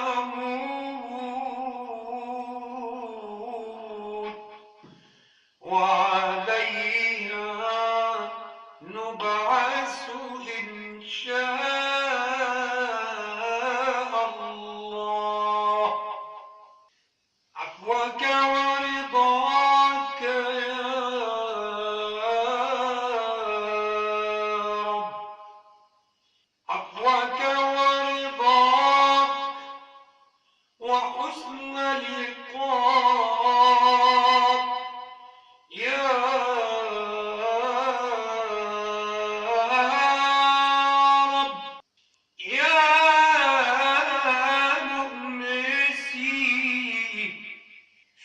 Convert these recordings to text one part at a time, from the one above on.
نموت وعليها نبعث إن شاء الله. عفوك ورضاك يا رب، عفوك ورضاك وحسن لقاك يا رب. يا مؤنسي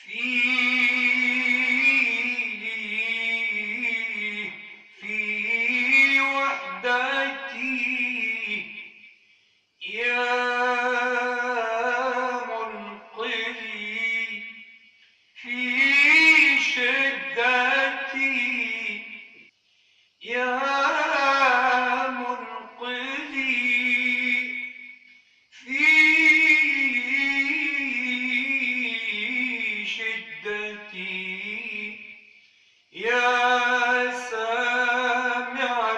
في وحدتي، يا منقذي في شدتي، يا منقذي في شدتي، يا سامعا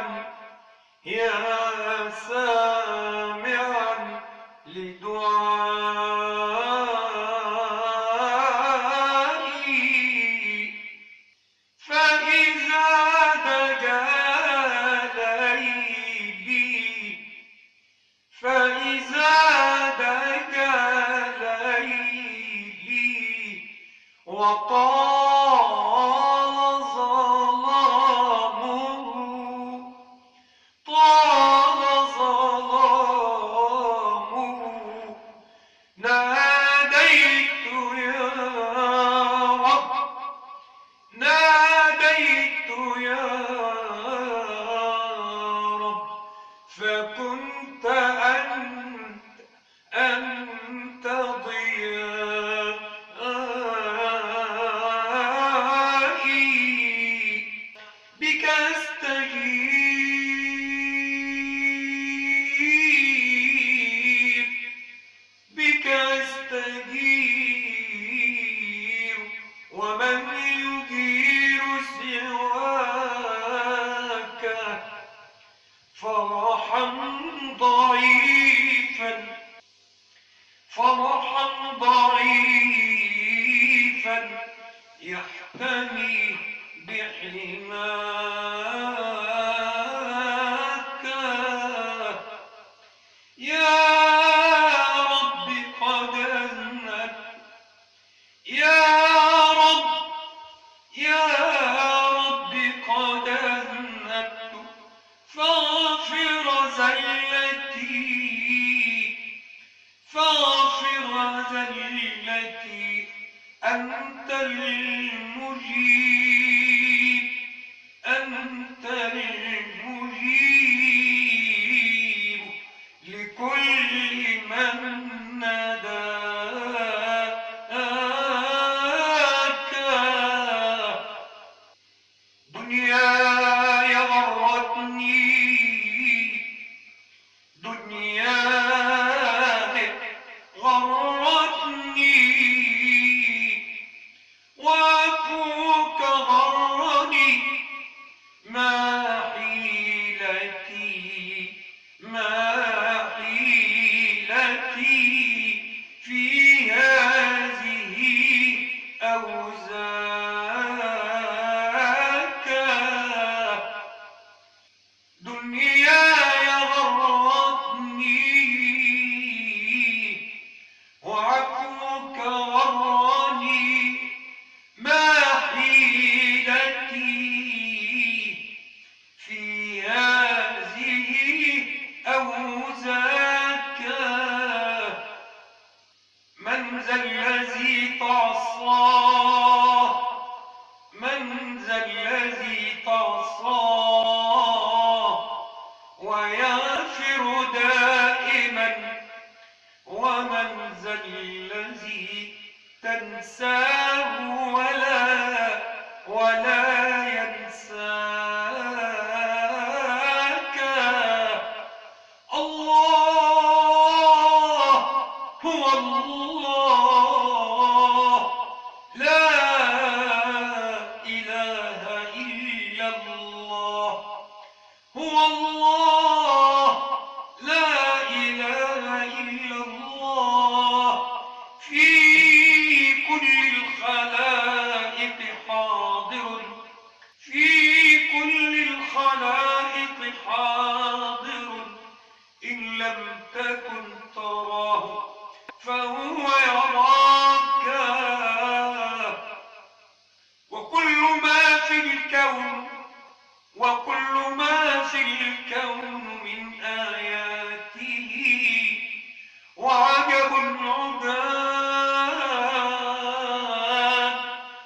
يا سامعا لدعائي، فإذا دجا ليلي، فإذا دجا ليلي وطال ظلامه، طال ظلامه، ناديت يا رب، ناديت يا رب، فكنت أنت ضيائي، بك أستجير، بك أستجير، ومن يجير سواك، فارحم ضعيفا، فارحم ضعيفا يحتمي بحماك. يا رب قد أذنبت، يا رب، يا رب قد أذنبت، فاغفر زلتي، فاغفر زلتي، أنت المجيب، أنت المجيب لكل من ناداك. دنياي غرتني، دنياي غرتني، وعفوك غرني، ما حيلتي، ما حيلتي في هذه أو ذاك. دنياي غرتني وعفوك غرني، ما حيلتي في هذه أو ذاك. من ذا الذي تعصاه، من ذا الذي تعصاه ويغفر دائما، ومن ذا الذي تنساه ولا ينساك. الله هو الله لا إله إلا الله هو الله لا إله إلا الله في كل الخلائق حاضر في كل الخلائق حاضر إن لم تكن تراه فهو يراك وكل ما في الكون من آياته وعجب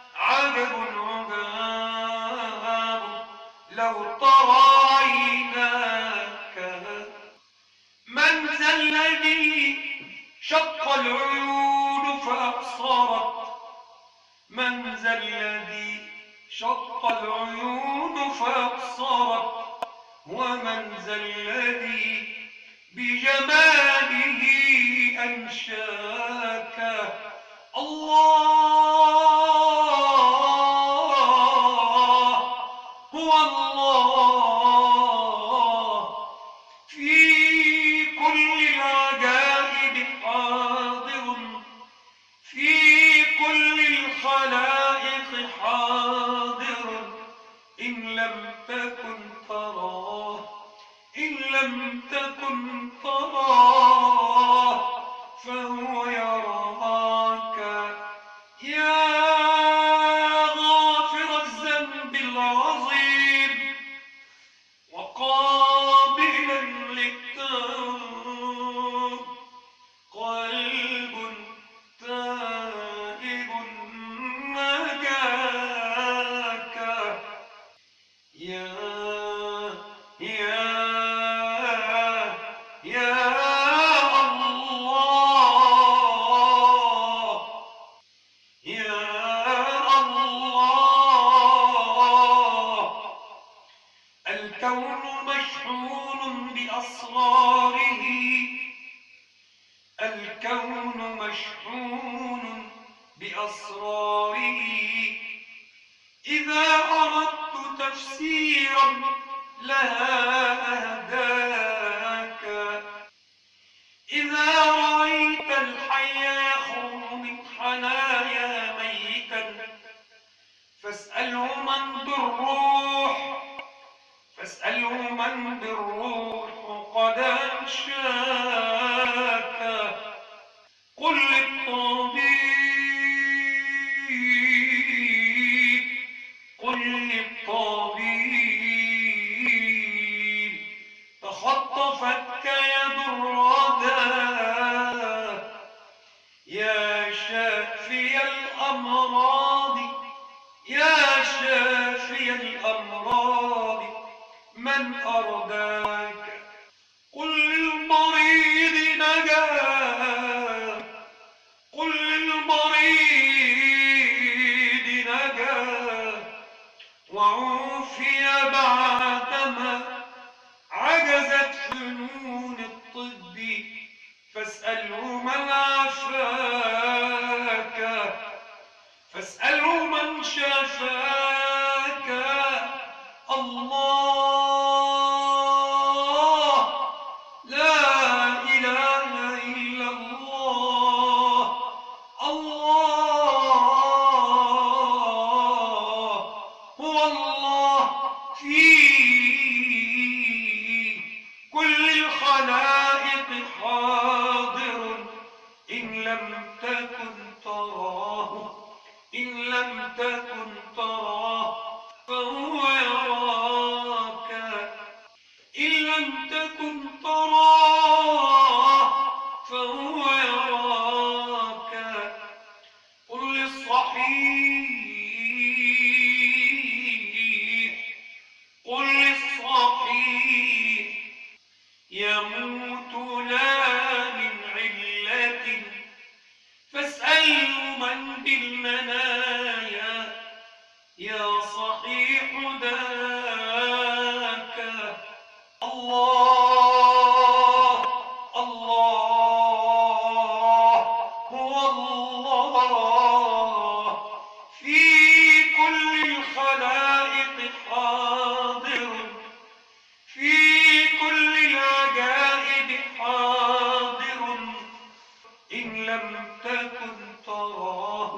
عجاب لو ترى عيناك من ذا الذي شق العيون فأبصرت من ذا الذي شق العيون فأبصرت ومن ذا الذي بجماله أنشاك الله هو الله في كل العجائب حاضر في كل الخلائق حاضر إن لم تكن تراه فهو يراك يا غافر الذنب العظيم وقابلا للتوب قلب تائب نجاك يا الله الكون مشحون بأسراره إذا أردت تفسيرا لها أهداك إذا رأيت الحي يخرج من حنايا ميتا فاسأله من بالروح قد أنشاك قل للطبيب تخطفتك يد الردى يا شافي الأمراض من أرداك قل للمريض نجا وعوفي بعدما عجزت فنون الطب فاسأله من شفاك الله لا إله إلا الله هو الله في كل الخلائق حاضر إن لم تكن تراه فهو يراك إن لم تكن تراه فهو يراك قل للصحيح يموت لا من علة فاسأل من بالمنايا يا لم تكن تراه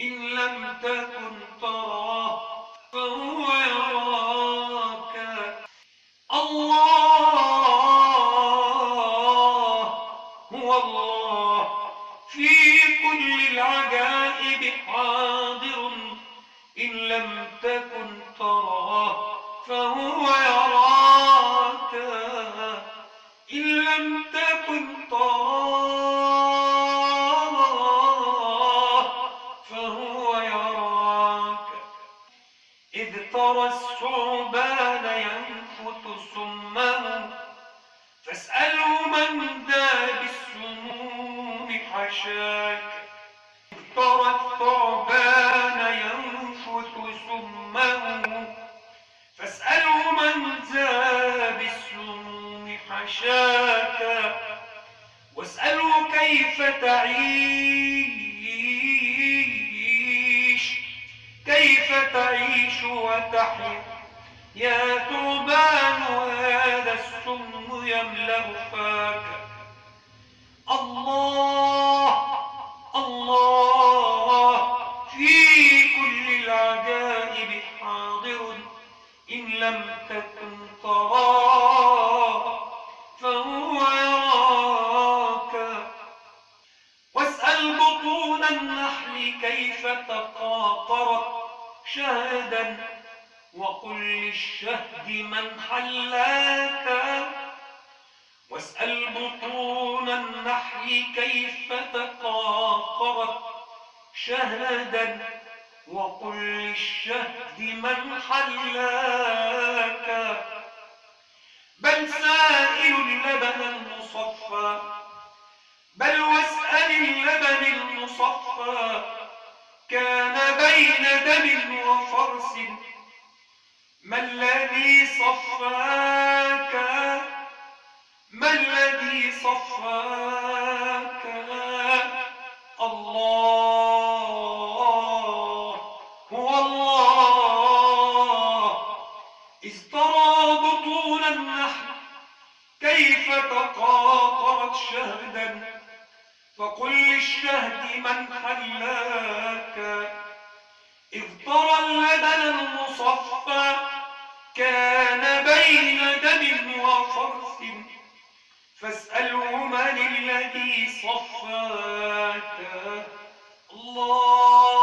إن لم تكن تراه فهو يراك. الله هو الله في كل العجائب حاضر إن لم تكن تراه فهو يراك. إن لم تكن تراه فهو يراك. إذ ترى الثعبان ينفث سمه فاسأله من ذا بالسموم حشاك. إذ ترى الثعبان ينفث سمه فاسأله من ذا بالسموم حشاك. واسأله كيف تعيش كيف تعيش وتحيا يا ثعبان هذا السم يملأ فاك. الله الله في كل العجائب حاضر إن لم تكن تراه فهو يراك. واسأل بطون النحل كيف تقاطرت شهدا وقل للشهد من حلاك. واسأل بطون النحل كيف تقاطرت شهدا وقل للشهد من حلاك. بل سائل اللبن المصفى بل واسأل اللبن المصفى كان بين دم وفرس ما الذي صفاك ما الذي صفاك. الله هو الله. إذ ترى بطون النحل كيف تقاطرت شهدا فقل للشهد من حلاك. إذ ترى اللبن المصفى كان بين دم وفرس فاسأله من الذي صفاك. الله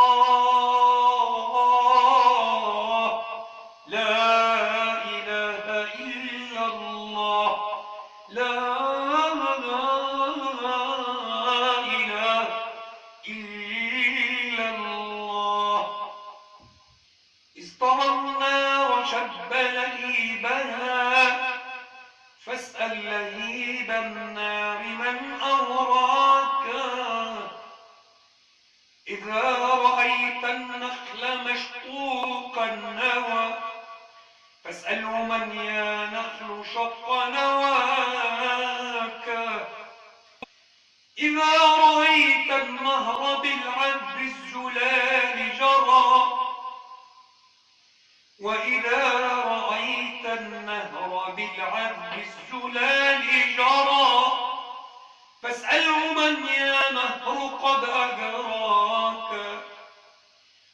لا إله إلا الله لا إله إلا الله. إذ ترى النار شب لهيبها فاسأل لهيب النار من أراك. إذا رأيت النخل مشقوق النوى فاسأله من يا نخل شق نواك. إذا رأيت النهر بالعذب الزلال جرى وإذا رأيت النهر بالعذب الزلال جرى فاسأله من يا نهر قد أجراك.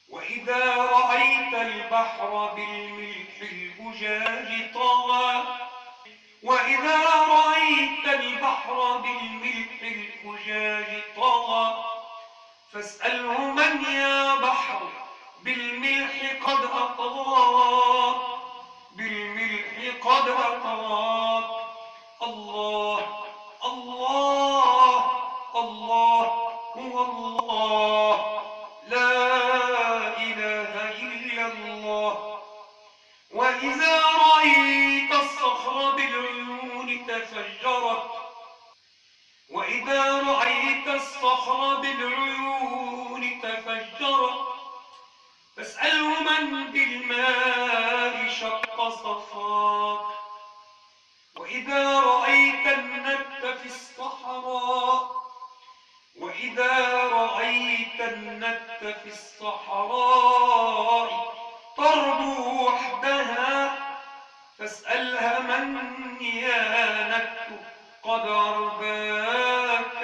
وإذا رأيت البحر بالملح الأجاج طغى وإذا رأيت البحر بالملح الأجاج طغى فاسأله من يا بحر بالملح قد أطغاك بالملح قد أطغاك. الله الله الله هو الله لا إله إلا الله. وإذا رأيت الصخر بالعيون تفجرت وإذا رأيت الصخر بالعيون تفجرت فاسأله من بالماء شق صفاك. وإذا رأيت النبت في الصحراء وإذا رأيت النبت في الصحراء تربو وحدها فاسألها من يا نبت قد عرباك.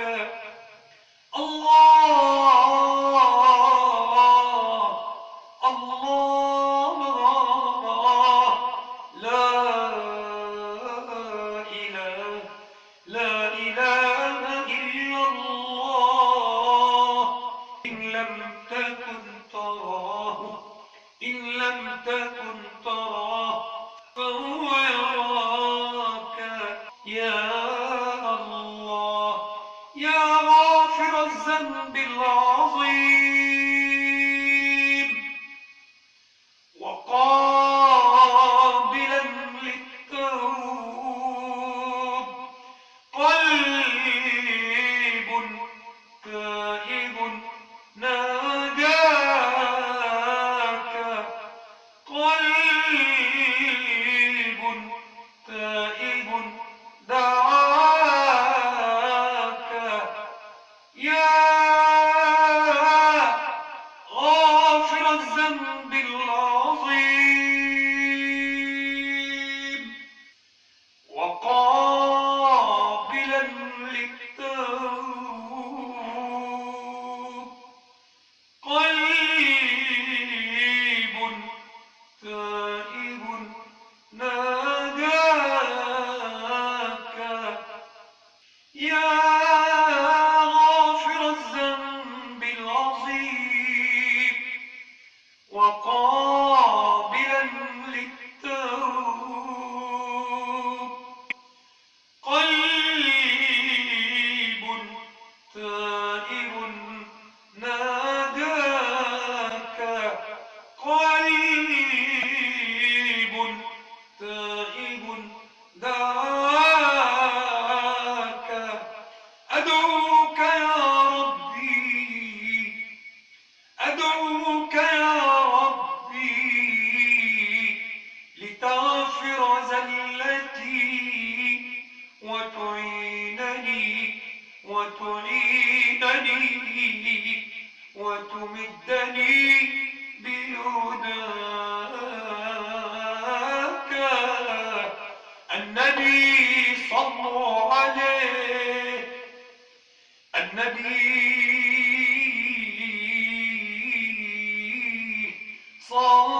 يا غافر الذنب العظيم وقابلا للتوب، قلب تائب ناجاك، قلب تائب دعاك، يا غافر الذنب العظيم وقابلا للتوب، قلب تائب ناجاك، يا غافر الذنب العظيم وقابلا للتوب، قلب تائب ناداك، قلب تائب دعاك، أدعوك يا ربي، أدعوك يا ربي لتغفر زلتي وتعينني وتعينني وتمدني بهداك. النبي صلوا عليه، النبي صلى